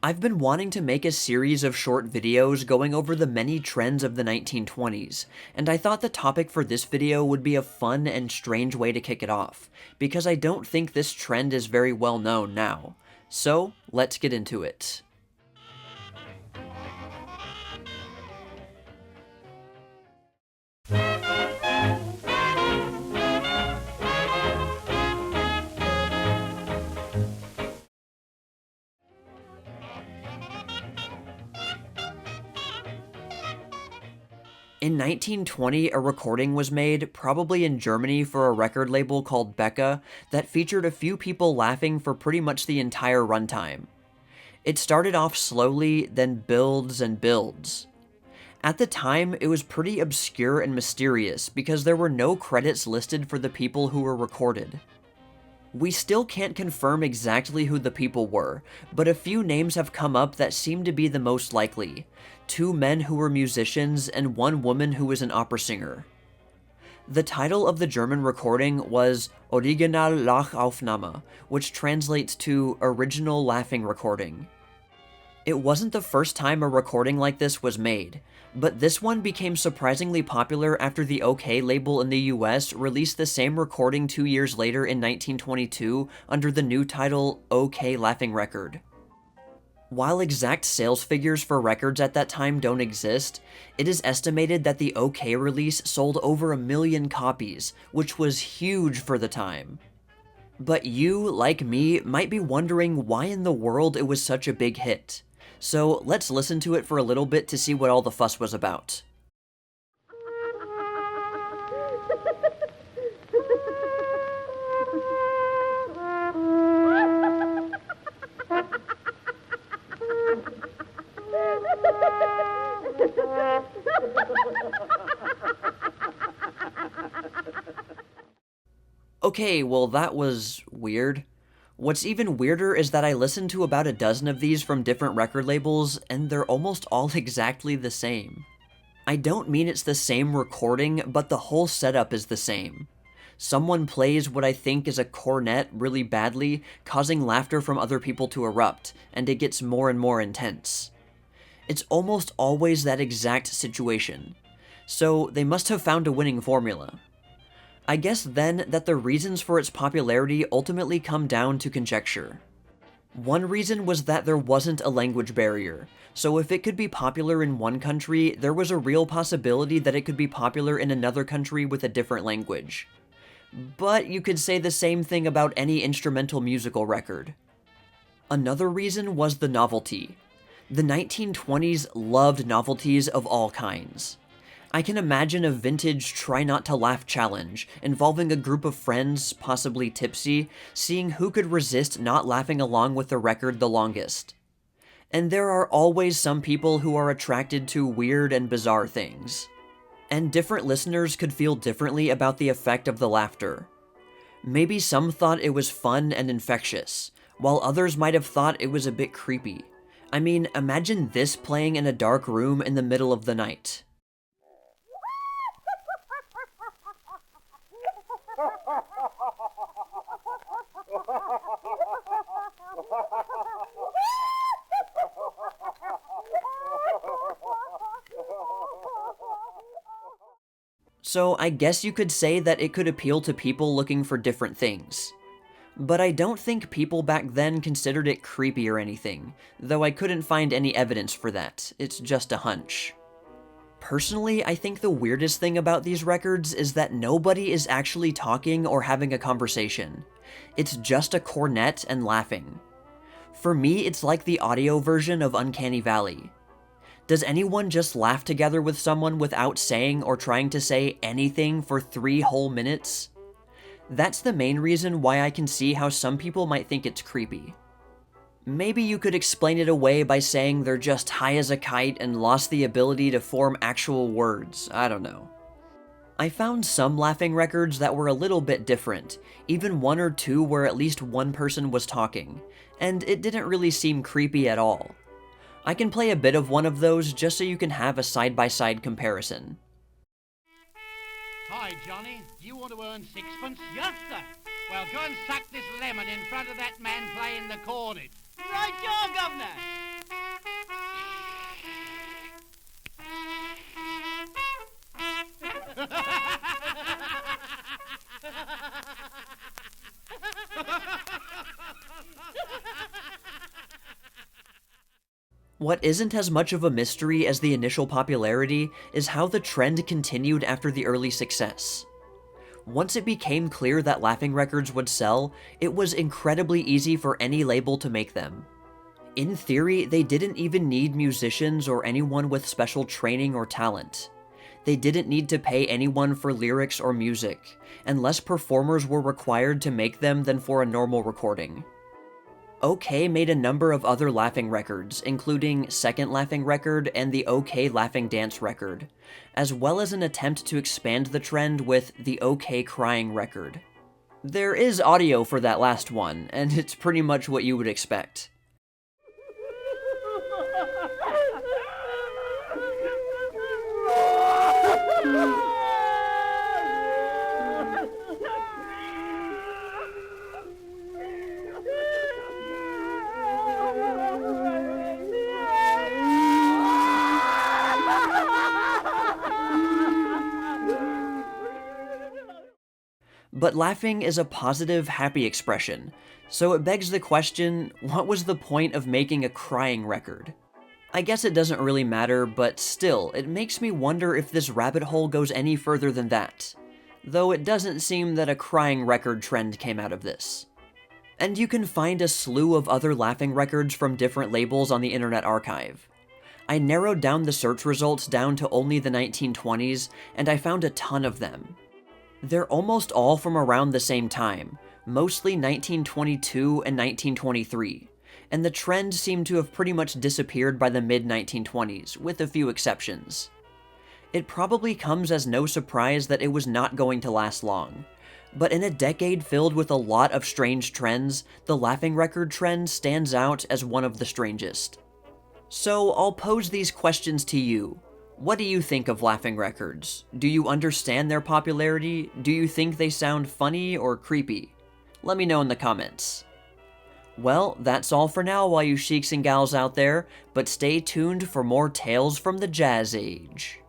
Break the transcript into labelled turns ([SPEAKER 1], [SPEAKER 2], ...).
[SPEAKER 1] I've been wanting to make a series of short videos going over the many trends of the 1920s, and I thought the topic for this video would be a fun and strange way to kick it off, because I don't think this trend is very well known now. So, let's get into it. In 1920, a recording was made, probably in Germany for a record label called Decca, that featured a few people laughing for pretty much the entire runtime. It started off slowly, then builds and builds. At the time, it was pretty obscure and mysterious because there were no credits listed for the people who were recorded. We still can't confirm exactly who the people were, but a few names have come up that seem to be the most likely. 2 men who were musicians and 1 woman who was an opera singer. The title of the German recording was Original Lachaufnahme, which translates to Original Laughing Recording. It wasn't the first time a recording like this was made, but this one became surprisingly popular after the OK label in the US released the same recording 2 years later in 1922 under the new title OK Laughing Record. While exact sales figures for records at that time don't exist, it is estimated that the OK release sold over 1 million copies, which was huge for the time. But you, like me, might be wondering why in the world it was such a big hit. So let's listen to it for a little bit to see what all the fuss was about. Okay, well that was weird. What's even weirder is that I listened to about a dozen of these from different record labels, and they're almost all exactly the same. I don't mean it's the same recording, but the whole setup is the same. Someone plays what I think is a cornet really badly, causing laughter from other people to erupt, and it gets more and more intense. It's almost always that exact situation. So they must have found a winning formula. I guess then that the reasons for its popularity ultimately come down to conjecture. One reason was that there wasn't a language barrier, so if it could be popular in one country, there was a real possibility that it could be popular in another country with a different language. But you could say the same thing about any instrumental musical record. Another reason was the novelty. The 1920s loved novelties of all kinds. I can imagine a vintage try not to laugh challenge, involving a group of friends, possibly tipsy, seeing who could resist not laughing along with the record the longest. And there are always some people who are attracted to weird and bizarre things. And different listeners could feel differently about the effect of the laughter. Maybe some thought it was fun and infectious, while others might have thought it was a bit creepy. I mean, imagine this playing in a dark room in the middle of the night. So I guess you could say that it could appeal to people looking for different things. But I don't think people back then considered it creepy or anything, though I couldn't find any evidence for that. It's just a hunch. Personally, I think the weirdest thing about these records is that nobody is actually talking or having a conversation. It's just a cornet and laughing. For me, it's like the audio version of Uncanny Valley. Does anyone just laugh together with someone without saying or trying to say anything for 3 whole minutes? That's the main reason why I can see how some people might think it's creepy. Maybe you could explain it away by saying they're just high as a kite and lost the ability to form actual words, I don't know. I found some laughing records that were a little bit different, even 1 or 2 where at least one person was talking, and it didn't really seem creepy at all. I can play a bit of one of those just so you can have a side-by-side comparison.
[SPEAKER 2] Hi, Johnny. Do you want to earn 6pence? Yes, sir. Well, go and suck this lemon in front of that man playing the cornet.
[SPEAKER 3] Right, your governor.
[SPEAKER 1] What isn't as much of a mystery as the initial popularity is how the trend continued after the early success. Once it became clear that Laughing Records would sell, it was incredibly easy for any label to make them. In theory, they didn't even need musicians or anyone with special training or talent. They didn't need to pay anyone for lyrics or music, and less performers were required to make them than for a normal recording. OK made a number of other Laughing records, including Second Laughing Record and the OK Laughing Dance Record, as well as an attempt to expand the trend with the OK Crying Record. There is audio for that last one, and it's pretty much what you would expect. But laughing is a positive, happy expression, so it begs the question, what was the point of making a crying record? I guess it doesn't really matter, but still, it makes me wonder if this rabbit hole goes any further than that. Though it doesn't seem that a crying record trend came out of this. And you can find a slew of other laughing records from different labels on the Internet Archive. I narrowed down the search results down to only the 1920s, and I found a ton of them. They're almost all from around the same time, mostly 1922 and 1923, and the trend seemed to have pretty much disappeared by the mid-1920s, with a few exceptions. It probably comes as no surprise that it was not going to last long, but in a decade filled with a lot of strange trends, the Laughing Record trend stands out as one of the strangest. So I'll pose these questions to you. What do you think of Laughing Records? Do you understand their popularity? Do you think they sound funny or creepy? Let me know in the comments. Well, that's all for now, all you sheiks and gals out there, but stay tuned for more tales from the Jazz Age.